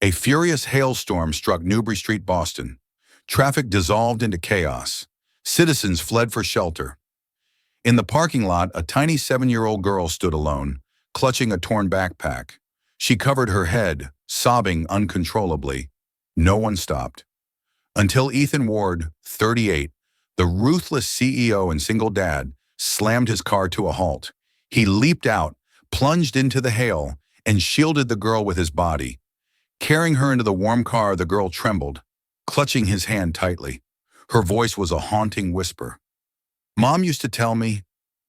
A furious hailstorm struck Newbury Street, Boston. Traffic dissolved into chaos. Citizens fled for shelter. In the parking lot, a tiny 7-year-old girl stood alone, clutching a torn backpack. She covered her head, sobbing uncontrollably. No one stopped. Until Ethan Ward, 38, the ruthless CEO and single dad, slammed his car to a halt. He leaped out, plunged into the hail, and shielded the girl with his body. Carrying her into the warm car, the girl trembled, clutching his hand tightly. Her voice was a haunting whisper. "Mom used to tell me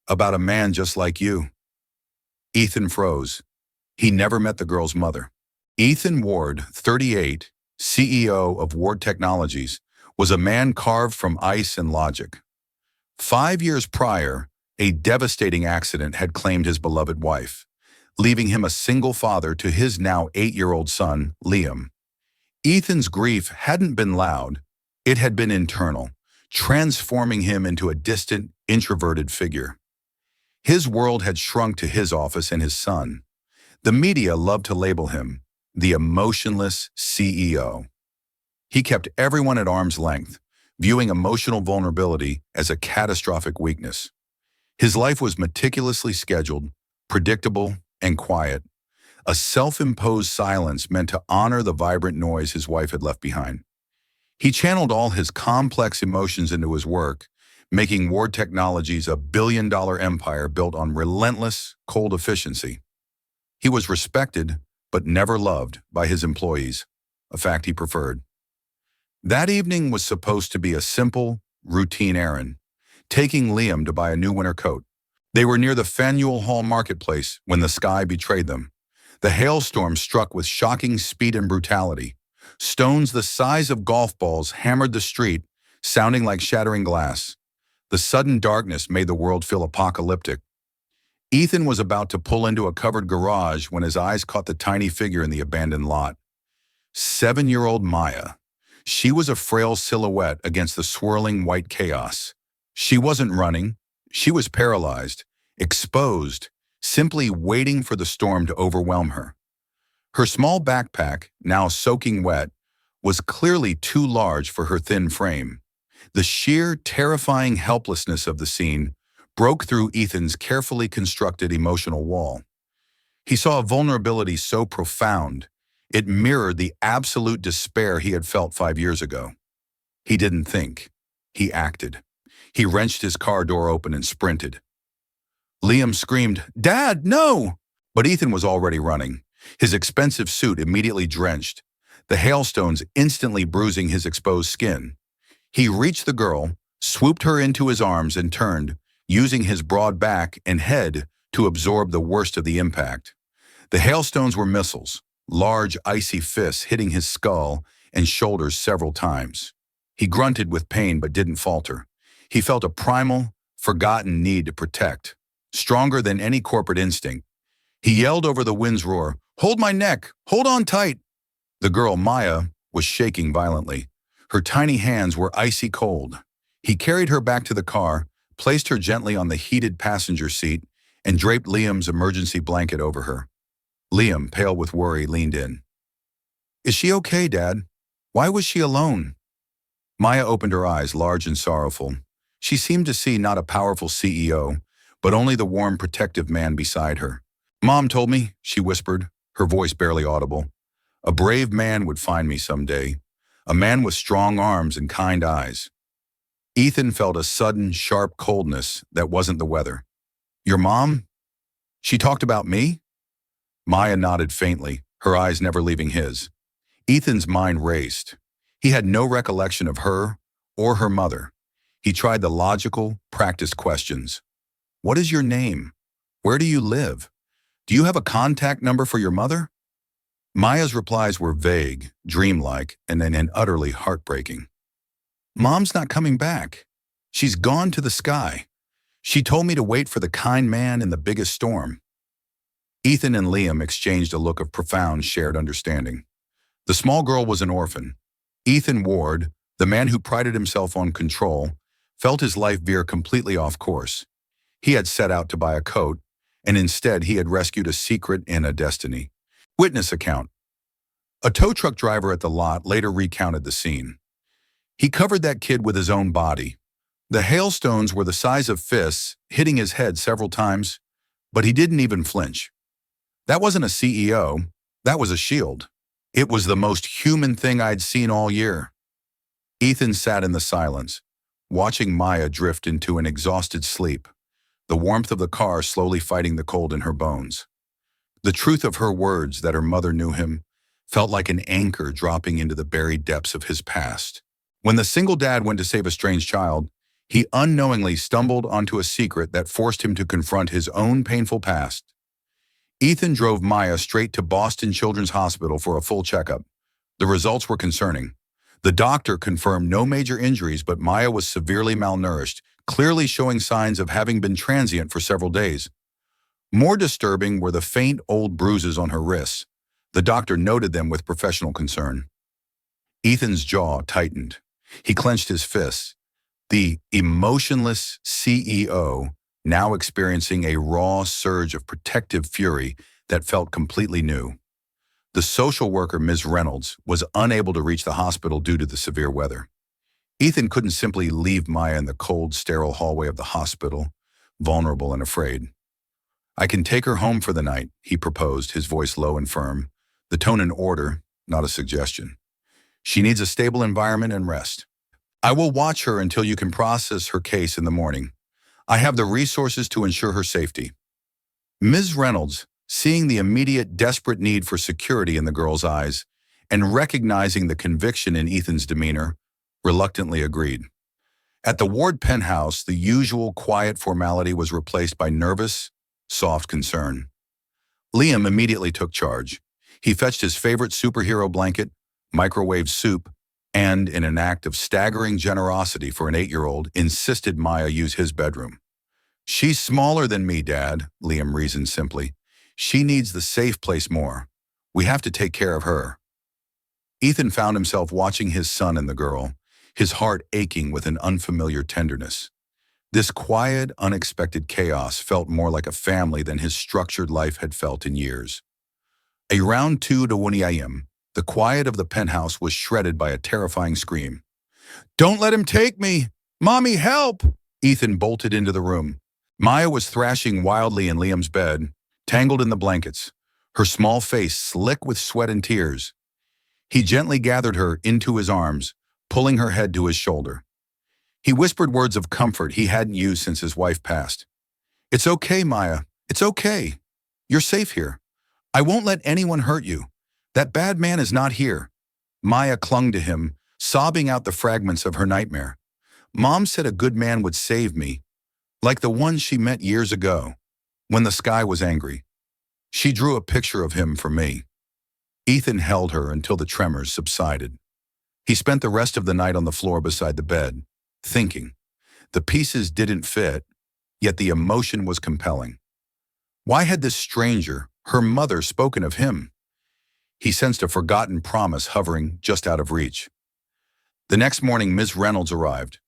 about a man just like you." Ethan froze. He never met the girl's mother. Ethan Ward, 38, CEO of Ward Technologies, was a man carved from ice and logic. 5 years prior, a devastating accident had claimed his beloved wife, leaving him a single father to his now 8-year-old son, Liam. Ethan's grief hadn't been loud, it had been internal, transforming him into a distant, introverted figure. His world had shrunk to his office and his son. The media loved to label him the emotionless CEO. He kept everyone at arm's length, viewing emotional vulnerability as a catastrophic weakness. His life was meticulously scheduled, predictable, and quiet, a self-imposed silence meant to honor the vibrant noise his wife had left behind. He channeled all his complex emotions into his work, making Ward Technologies a billion-dollar empire built on relentless, cold efficiency. He was respected, but never loved, by his employees, a fact he preferred. That evening was supposed to be a simple, routine errand, taking Liam to buy a new winter coat. They were near the Faneuil Hall marketplace when the sky betrayed them. The hailstorm struck with shocking speed and brutality. Stones the size of golf balls hammered the street, sounding like shattering glass. The sudden darkness made the world feel apocalyptic. Ethan was about to pull into a covered garage when his eyes caught the tiny figure in the abandoned lot. 7-year-old Maya. She was a frail silhouette against the swirling white chaos. She wasn't running. She was paralyzed, exposed, simply waiting for the storm to overwhelm her. Her small backpack, now soaking wet, was clearly too large for her thin frame. The sheer, terrifying helplessness of the scene broke through Ethan's carefully constructed emotional wall. He saw a vulnerability so profound, it mirrored the absolute despair he had felt 5 years ago. He didn't think. He acted. He wrenched his car door open and sprinted. Liam screamed, "Dad, no!" But Ethan was already running, his expensive suit immediately drenched, the hailstones instantly bruising his exposed skin. He reached the girl, swooped her into his arms, and turned, using his broad back and head to absorb the worst of the impact. The hailstones were missiles, large icy fists hitting his skull and shoulders several times. He grunted with pain but didn't falter. He felt a primal, forgotten need to protect, stronger than any corporate instinct. He yelled over the wind's roar, "Hold my neck! Hold on tight!" The girl, Maya, was shaking violently. Her tiny hands were icy cold. He carried her back to the car, placed her gently on the heated passenger seat, and draped Liam's emergency blanket over her. Liam, pale with worry, leaned in. "Is she okay, Dad? Why was she alone?" Maya opened her eyes, large and sorrowful. She seemed to see not a powerful CEO, but only the warm, protective man beside her. "Mom told me," she whispered, her voice barely audible, "a brave man would find me someday, a man with strong arms and kind eyes." Ethan felt a sudden, sharp coldness that wasn't the weather. "Your mom? She talked about me?" Maya nodded faintly, her eyes never leaving his. Ethan's mind raced. He had no recollection of her or her mother. He tried the logical, practiced questions. "What is your name? Where do you live? Do you have a contact number for your mother?" Maya's replies were vague, dreamlike, and then utterly heartbreaking. "Mom's not coming back. She's gone to the sky. She told me to wait for the kind man in the biggest storm." Ethan and Liam exchanged a look of profound shared understanding. The small girl was an orphan. Ethan Ward, the man who prided himself on control, felt his life veer completely off course. He had set out to buy a coat, and instead he had rescued a secret and a destiny. Witness account. A tow truck driver at the lot later recounted the scene. He covered that kid with his own body. The hailstones were the size of fists, hitting his head several times, but he didn't even flinch. That wasn't a CEO, that was a shield. It was the most human thing I'd seen all year. Ethan sat in the silence, watching Maya drift into an exhausted sleep, the warmth of the car slowly fighting the cold in her bones. The truth of her words that her mother knew him felt like an anchor dropping into the buried depths of his past. When the single dad went to save a strange child, he unknowingly stumbled onto a secret that forced him to confront his own painful past. Ethan drove Maya straight to Boston Children's Hospital for a full checkup. The results were concerning. The doctor confirmed no major injuries, but Maya was severely malnourished, clearly showing signs of having been transient for several days. More disturbing were the faint old bruises on her wrists. The doctor noted them with professional concern. Ethan's jaw tightened. He clenched his fists. The emotionless CEO, now experiencing a raw surge of protective fury that felt completely new. The social worker, Ms. Reynolds, was unable to reach the hospital due to the severe weather. Ethan couldn't simply leave Maya in the cold, sterile hallway of the hospital, vulnerable and afraid. "I can take her home for the night," he proposed, his voice low and firm, the tone an order, not a suggestion. "She needs a stable environment and rest. I will watch her until you can process her case in the morning. I have the resources to ensure her safety." Ms. Reynolds, seeing the immediate, desperate need for security in the girl's eyes and recognizing the conviction in Ethan's demeanor, reluctantly agreed. At the ward penthouse, the usual quiet formality was replaced by nervous, soft concern. Liam immediately took charge. He fetched his favorite superhero blanket, microwave soup, and, in an act of staggering generosity for an 8-year-old, insisted Maya use his bedroom. "She's smaller than me, Dad," Liam reasoned simply. "She needs the safe place more. We have to take care of her." Ethan found himself watching his son and the girl, his heart aching with an unfamiliar tenderness. This quiet, unexpected chaos felt more like a family than his structured life had felt in years. Around 2:20 a.m., the quiet of the penthouse was shredded by a terrifying scream. "Don't let him take me! Mommy, help!" Ethan bolted into the room. Maya was thrashing wildly in Liam's bed, tangled in the blankets, her small face slick with sweat and tears. He gently gathered her into his arms, pulling her head to his shoulder. He whispered words of comfort he hadn't used since his wife passed. "It's okay, Maya. It's okay. You're safe here. I won't let anyone hurt you. That bad man is not here." Maya clung to him, sobbing out the fragments of her nightmare. "Mom said a good man would save me, like the one she met years ago, when the sky was angry. She drew a picture of him for me." Ethan held her until the tremors subsided. He spent the rest of the night on the floor beside the bed, thinking. The pieces didn't fit, yet the emotion was compelling. Why had this stranger, her mother, spoken of him? He sensed a forgotten promise hovering just out of reach. The next morning, Ms. Reynolds arrived.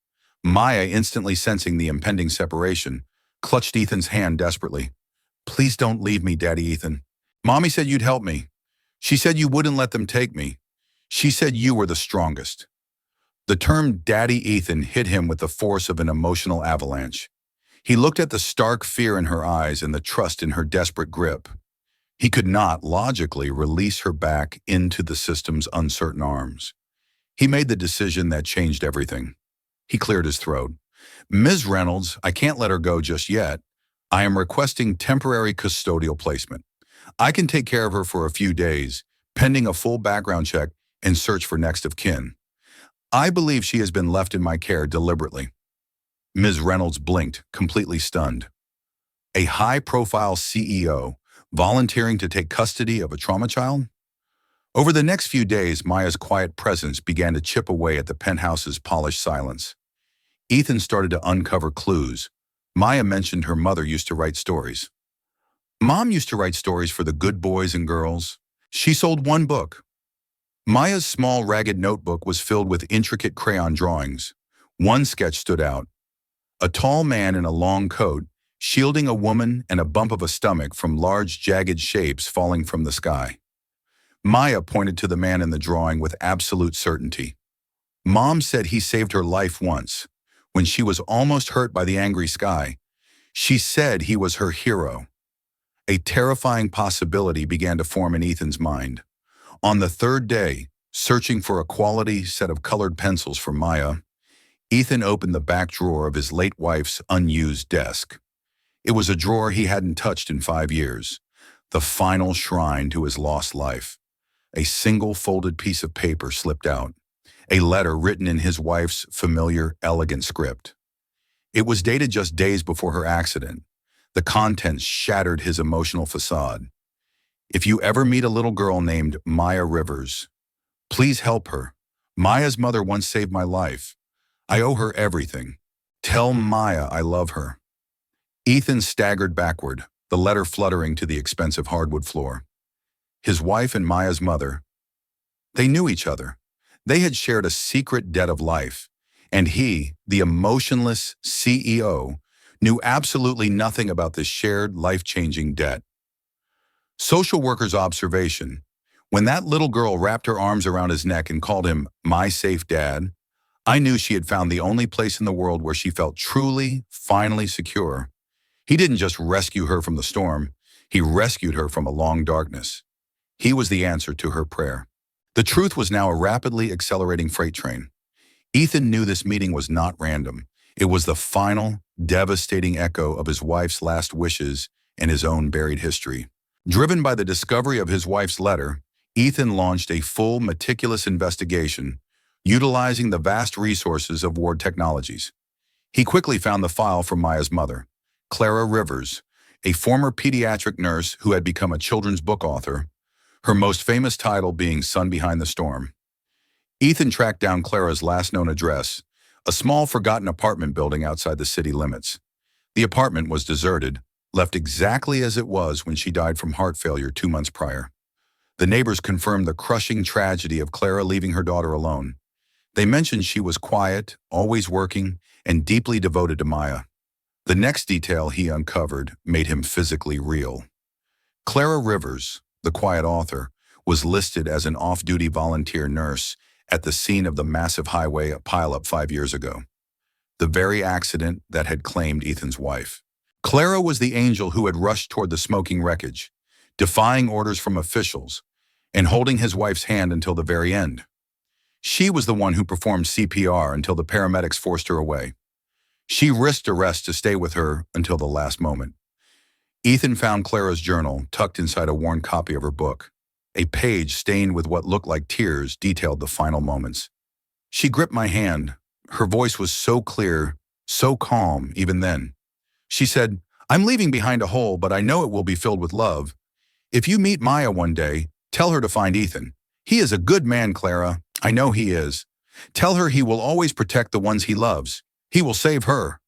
Maya, instantly sensing the impending separation, clutched Ethan's hand desperately. "Please don't leave me, Daddy Ethan. Mommy said you'd help me. She said you wouldn't let them take me. She said you were the strongest." The term Daddy Ethan hit him with the force of an emotional avalanche. He looked at the stark fear in her eyes and the trust in her desperate grip. He could not, logically, release her back into the system's uncertain arms. He made the decision that changed everything. He cleared his throat. "Ms. Reynolds, I can't let her go just yet. I am requesting temporary custodial placement. I can take care of her for a few days, pending a full background check and search for next of kin. I believe she has been left in my care deliberately." Ms. Reynolds blinked, completely stunned. A high-profile CEO volunteering to take custody of a trauma child? Over the next few days, Maya's quiet presence began to chip away at the penthouse's polished silence. Ethan started to uncover clues. Maya mentioned her mother used to write stories. Mom used to write stories for the good boys and girls. She sold one book. Maya's small, ragged notebook was filled with intricate crayon drawings. One sketch stood out. A tall man in a long coat, shielding a woman and a bump of a stomach from large, jagged shapes falling from the sky. Maya pointed to the man in the drawing with absolute certainty. Mom said he saved her life once, when she was almost hurt by the angry sky. She said he was her hero. A terrifying possibility began to form in Ethan's mind. On the third day, searching for a quality set of colored pencils for Maya, Ethan opened the back drawer of his late wife's unused desk. It was a drawer he hadn't touched in 5 years, the final shrine to his lost life. A single folded piece of paper slipped out, a letter written in his wife's familiar, elegant script. It was dated just days before her accident. The contents shattered his emotional facade. If you ever meet a little girl named Maya Rivers, please help her. Maya's mother once saved my life. I owe her everything. Tell Maya I love her. Ethan staggered backward, the letter fluttering to the expensive hardwood floor. His wife and Maya's mother, they knew each other. They had shared a secret debt of life, and he, the emotionless CEO, knew absolutely nothing about this shared life-changing debt. Social worker's observation: when that little girl wrapped her arms around his neck and called him my safe dad, I knew she had found the only place in the world where she felt truly, finally secure. He didn't just rescue her from the storm, he rescued her from a long darkness. He was the answer to her prayer. The truth was now a rapidly accelerating freight train. Ethan knew this meeting was not random. It was the final, devastating echo of his wife's last wishes and his own buried history. Driven by the discovery of his wife's letter, Ethan launched a full, meticulous investigation, utilizing the vast resources of Ward Technologies. He quickly found the file from Maya's mother, Clara Rivers, a former pediatric nurse who had become a children's book author, her most famous title being Son Behind the Storm. Ethan tracked down Clara's last known address, a small forgotten apartment building outside the city limits. The apartment was deserted, left exactly as it was when she died from heart failure 2 months prior. The neighbors confirmed the crushing tragedy of Clara leaving her daughter alone. They mentioned she was quiet, always working, and deeply devoted to Maya. The next detail he uncovered made him physically real. Clara Rivers, the quiet author, was listed as an off-duty volunteer nurse at the scene of the massive highway pileup 5 years ago, the very accident that had claimed Ethan's wife. Clara was the angel who had rushed toward the smoking wreckage, defying orders from officials and holding his wife's hand until the very end. She was the one who performed CPR until the paramedics forced her away. She risked arrest to stay with her until the last moment. Ethan found Clara's journal tucked inside a worn copy of her book. A page stained with what looked like tears detailed the final moments. She gripped my hand. Her voice was so clear, so calm even then. She said, "I'm leaving behind a hole, but I know it will be filled with love. If you meet Maya one day, tell her to find Ethan. He is a good man, Clara. I know he is. Tell her he will always protect the ones he loves. He will save her."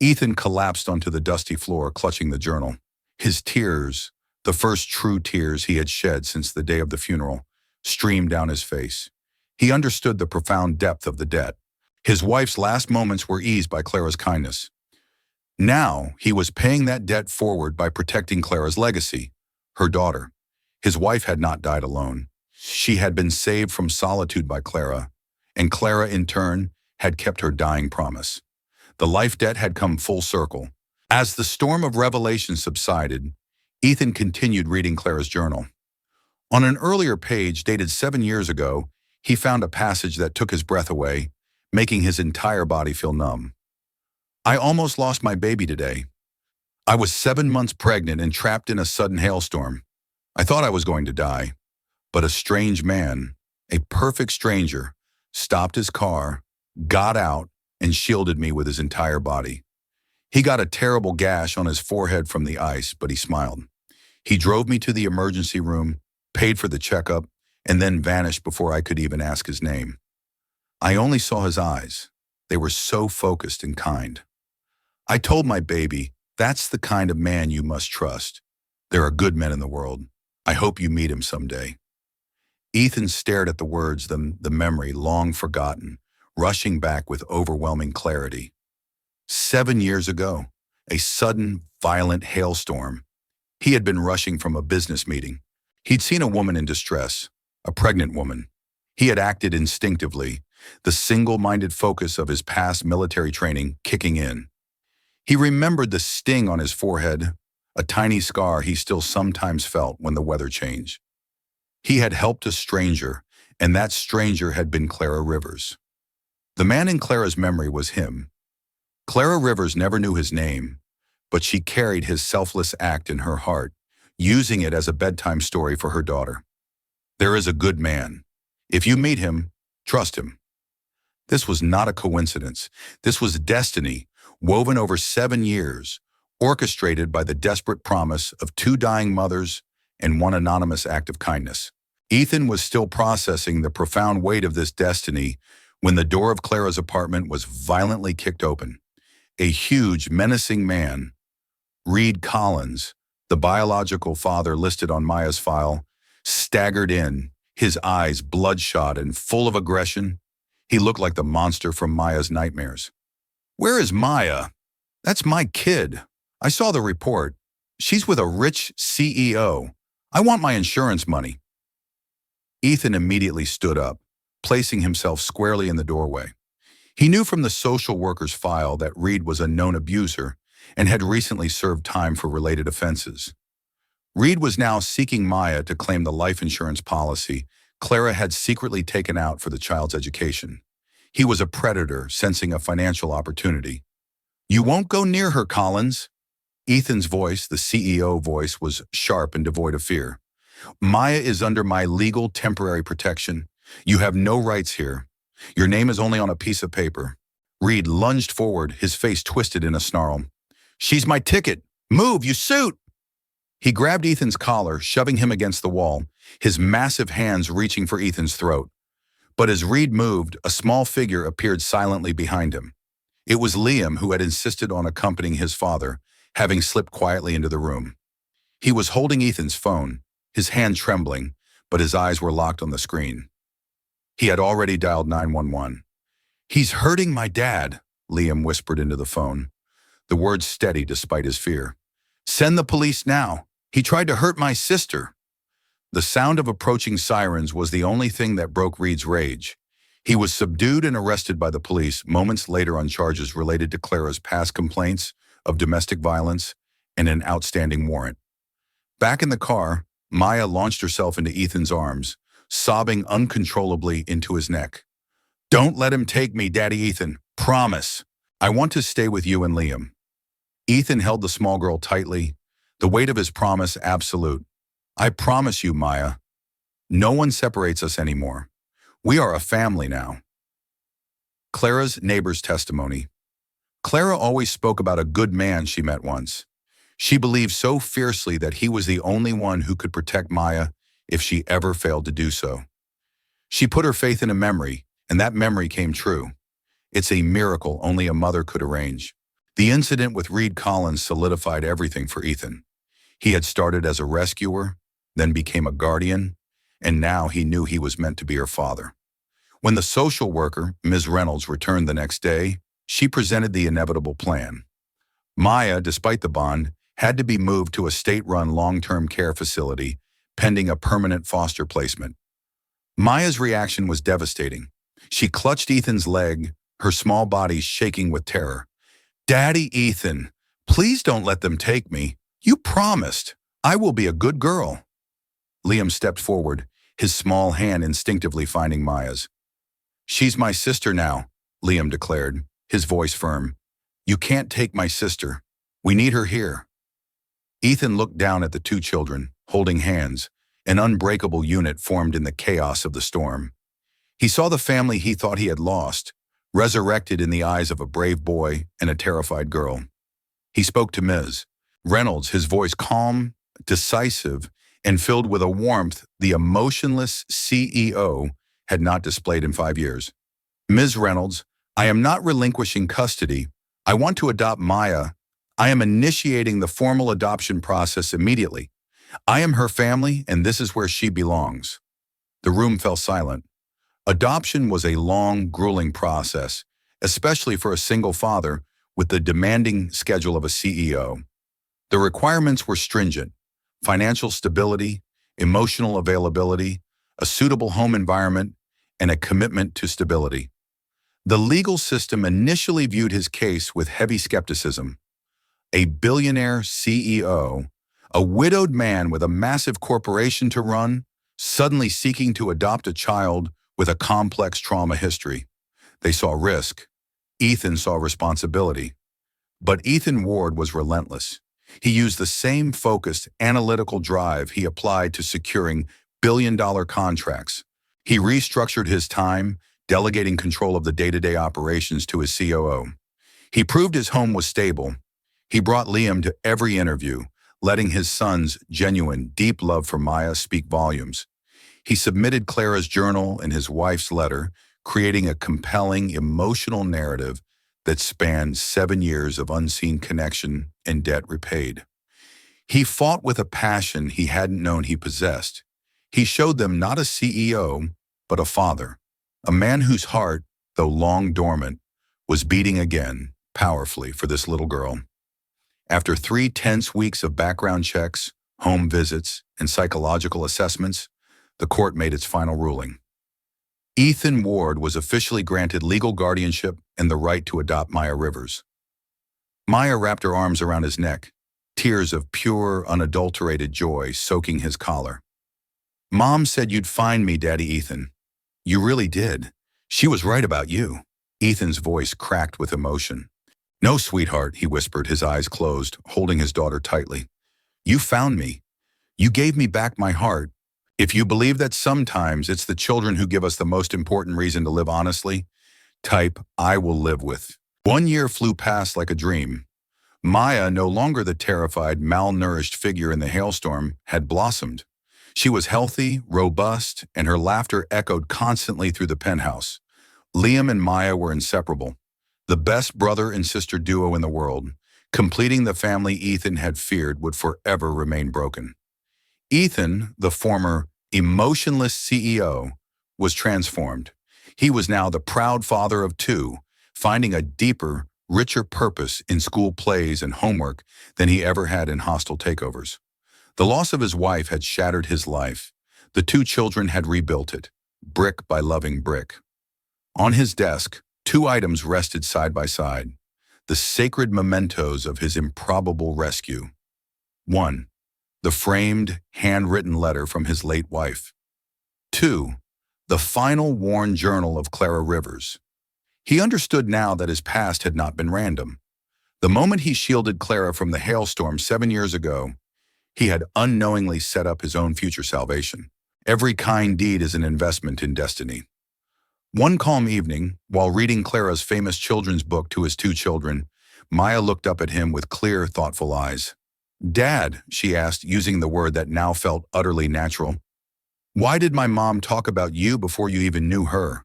Ethan collapsed onto the dusty floor, clutching the journal. His tears, the first true tears he had shed since the day of the funeral, streamed down his face. He understood the profound depth of the debt. His wife's last moments were eased by Clara's kindness. Now, he was paying that debt forward by protecting Clara's legacy, her daughter. His wife had not died alone. She had been saved from solitude by Clara, and Clara, in turn, had kept her dying promise. The life debt had come full circle. As the storm of revelation subsided, Ethan continued reading Clara's journal. On an earlier page, dated 7 years ago, he found a passage that took his breath away, making his entire body feel numb. "I almost lost my baby today. I was 7 months pregnant and trapped in a sudden hailstorm. I thought I was going to die. But a strange man, a perfect stranger, stopped his car, got out, and shielded me with his entire body. He got a terrible gash on his forehead from the ice, but he smiled. He drove me to the emergency room, paid for the checkup, and then vanished before I could even ask his name. I only saw his eyes. They were so focused and kind. I told my baby, that's the kind of man you must trust. There are good men in the world. I hope you meet him someday." Ethan stared at the words, the memory long forgotten, rushing back with overwhelming clarity. 7 years ago, a sudden, violent hailstorm. He had been rushing from a business meeting. He'd seen a woman in distress, a pregnant woman. He had acted instinctively, the single-minded focus of his past military training kicking in. He remembered the sting on his forehead, a tiny scar he still sometimes felt when the weather changed. He had helped a stranger, and that stranger had been Clara Rivers. The man in Clara's memory was him. Clara Rivers never knew his name, but she carried his selfless act in her heart, using it as a bedtime story for her daughter. There is a good man. If you meet him, trust him. This was not a coincidence. This was destiny, woven over 7 years, orchestrated by the desperate promise of 2 dying mothers and 1 anonymous act of kindness. Ethan was still processing the profound weight of this destiny when the door of Clara's apartment was violently kicked open. A huge, menacing man, Reed Collins, the biological father listed on Maya's file, staggered in, his eyes bloodshot and full of aggression. He looked like the monster from Maya's nightmares. "Where is Maya? That's my kid. I saw the report. She's with a rich CEO. I want my insurance money." Ethan immediately stood up, placing himself squarely in the doorway. He knew from the social worker's file that Reed was a known abuser and had recently served time for related offenses. Reed was now seeking Maya to claim the life insurance policy Clara had secretly taken out for the child's education. He was a predator sensing a financial opportunity. "You won't go near her, Collins." Ethan's voice, the CEO voice, was sharp and devoid of fear. "Maya is under my legal temporary protection. You have no rights here. Your name is only on a piece of paper." Reed lunged forward, his face twisted in a snarl. "She's my ticket. Move, you suit!" He grabbed Ethan's collar, shoving him against the wall, his massive hands reaching for Ethan's throat. But as Reed moved, a small figure appeared silently behind him. It was Liam, who had insisted on accompanying his father, having slipped quietly into the room. He was holding Ethan's phone, his hand trembling, but his eyes were locked on the screen. He had already dialed 911. "He's hurting my dad," Liam whispered into the phone, the words steady despite his fear. "Send the police now. He tried to hurt my sister." The sound of approaching sirens was the only thing that broke Reed's rage. He was subdued and arrested by the police moments later on charges related to Clara's past complaints of domestic violence and an outstanding warrant. Back in the car, Maya launched herself into Ethan's arms, sobbing uncontrollably into his neck. "Don't let him take me, Daddy Ethan. Promise. I want to stay with you and Liam." Ethan held the small girl tightly, the weight of his promise absolute. "I promise you, Maya. No one separates us anymore. We are a family now." Clara's neighbor's testimony. Clara always spoke about a good man she met once. She believed so fiercely that he was the only one who could protect Maya if she ever failed to do so. She put her faith in a memory, and that memory came true. It's a miracle only a mother could arrange. The incident with Reed Collins solidified everything for Ethan. He had started as a rescuer, then became a guardian, and now he knew he was meant to be her father. When the social worker, Ms. Reynolds, returned the next day, she presented the inevitable plan. Maya, despite the bond, had to be moved to a state-run long-term care facility, pending a permanent foster placement. Maya's reaction was devastating. She clutched Ethan's leg, her small body shaking with terror. "Daddy Ethan, please don't let them take me. You promised. I will be a good girl." Liam stepped forward, his small hand instinctively finding Maya's. "She's my sister now," Liam declared, his voice firm. "You can't take my sister. We need her here." Ethan looked down at the 2 children, holding hands, an unbreakable unit formed in the chaos of the storm. He saw the family he thought he had lost, resurrected in the eyes of a brave boy and a terrified girl. He spoke to Ms. Reynolds, his voice calm, decisive, and filled with a warmth the emotionless CEO had not displayed in 5 years. "Ms. Reynolds, I am not relinquishing custody. I want to adopt Maya. I am initiating the formal adoption process immediately. I am her family, and this is where she belongs." The room fell silent. Adoption was a long, grueling process, especially for a single father with the demanding schedule of a CEO. The requirements were stringent: financial stability, emotional availability, a suitable home environment, and a commitment to stability. The legal system initially viewed his case with heavy skepticism. A billionaire CEO, a widowed man with a massive corporation to run, suddenly seeking to adopt a child with a complex trauma history. They saw risk. Ethan saw responsibility. But Ethan Ward was relentless. He used the same focused, analytical drive he applied to securing billion-dollar contracts. He restructured his time, delegating control of the day-to-day operations to his COO. He proved his home was stable. He brought Liam to every interview, letting his son's genuine, deep love for Maya speak volumes. He submitted Clara's journal and his wife's letter, creating a compelling, emotional narrative that spanned 7 years of unseen connection and debt repaid. He fought with a passion he hadn't known he possessed. He showed them not a CEO, but a father, a man whose heart, though long dormant, was beating again, powerfully, for this little girl. After 3 tense weeks of background checks, home visits, and psychological assessments, the court made its final ruling. Ethan Ward was officially granted legal guardianship and the right to adopt Maya Rivers. Maya wrapped her arms around his neck, tears of pure, unadulterated joy soaking his collar. "Mom said you'd find me, Daddy Ethan. You really did. She was right about you." Ethan's voice cracked with emotion. "No, sweetheart," he whispered, his eyes closed, holding his daughter tightly. "You found me. You gave me back my heart. If you believe that sometimes it's the children who give us the most important reason to live honestly, type 'I will live with.'" 1 year flew past like a dream. Maya, no longer the terrified, malnourished figure in the Hailstorm, had blossomed. She was healthy, robust, and her laughter echoed constantly through the penthouse. Liam and Maya were inseparable, the best brother and sister duo in the world, completing the family Ethan had feared would forever remain broken. Ethan, the former emotionless CEO, was transformed. He was now the proud father of 2, finding a deeper, richer purpose in school plays and homework than he ever had in hostile takeovers. The loss of his wife had shattered his life. The 2 children had rebuilt it, brick by loving brick. On his desk, 2 items rested side by side, the sacred mementos of his improbable rescue. 1. The framed, handwritten letter from his late wife. 2. The final worn journal of Clara Rivers. He understood now that his past had not been random. The moment he shielded Clara from the Hailstorm 7 years ago, he had unknowingly set up his own future salvation. Every kind deed is an investment in destiny. One calm evening, while reading Clara's famous children's book to his 2 children, Maya looked up at him with clear, thoughtful eyes. "Dad," she asked, using the word that now felt utterly natural, "why did my mom talk about you before you even knew her?"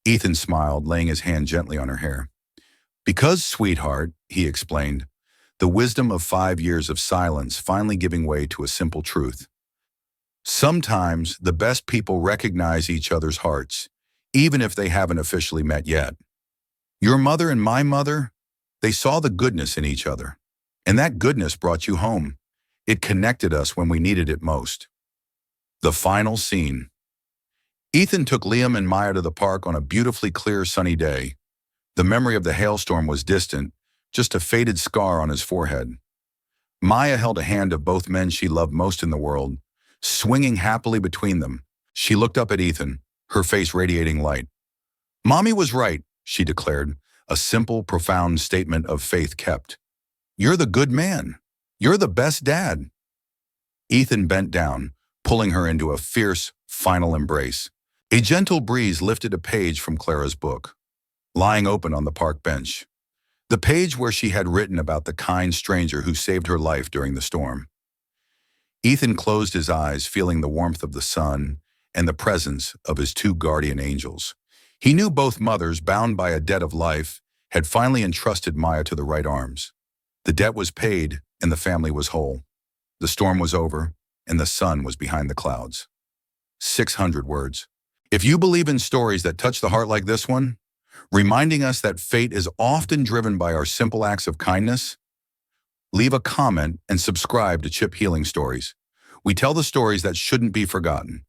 Ethan smiled, laying his hand gently on her hair. "Because, sweetheart," he explained, the wisdom of 5 years of silence finally giving way to a simple truth. Sometimes the best people recognize each other's hearts, even if they haven't officially met yet. Your mother and my mother, they saw the goodness in each other, and that goodness brought you home. It connected us when we needed it most. The final scene. Ethan took Liam and Maya to the park on a beautifully clear, sunny day. The memory of the Hailstorm was distant, just a faded scar on his forehead. Maya held a hand of both men she loved most in the world, swinging happily between them. She looked up at Ethan, her face radiating light. "Mommy was right," she declared, a simple, profound statement of faith kept. "You're the good man. You're the best dad." Ethan bent down, pulling her into a fierce, final embrace. A gentle breeze lifted a page from Clara's book, lying open on the park bench. The page where she had written about the kind stranger who saved her life during the storm. Ethan closed his eyes, feeling the warmth of the sun and the presence of his 2 guardian angels. He knew both mothers, bound by a debt of life, had finally entrusted Maya to the right arms. The debt was paid, and the family was whole. The storm was over, and the sun was behind the clouds. 600 words. If you believe in stories that touch the heart like this one, reminding us that fate is often driven by our simple acts of kindness, leave a comment and subscribe to Chip Healing Stories. We tell the stories that shouldn't be forgotten.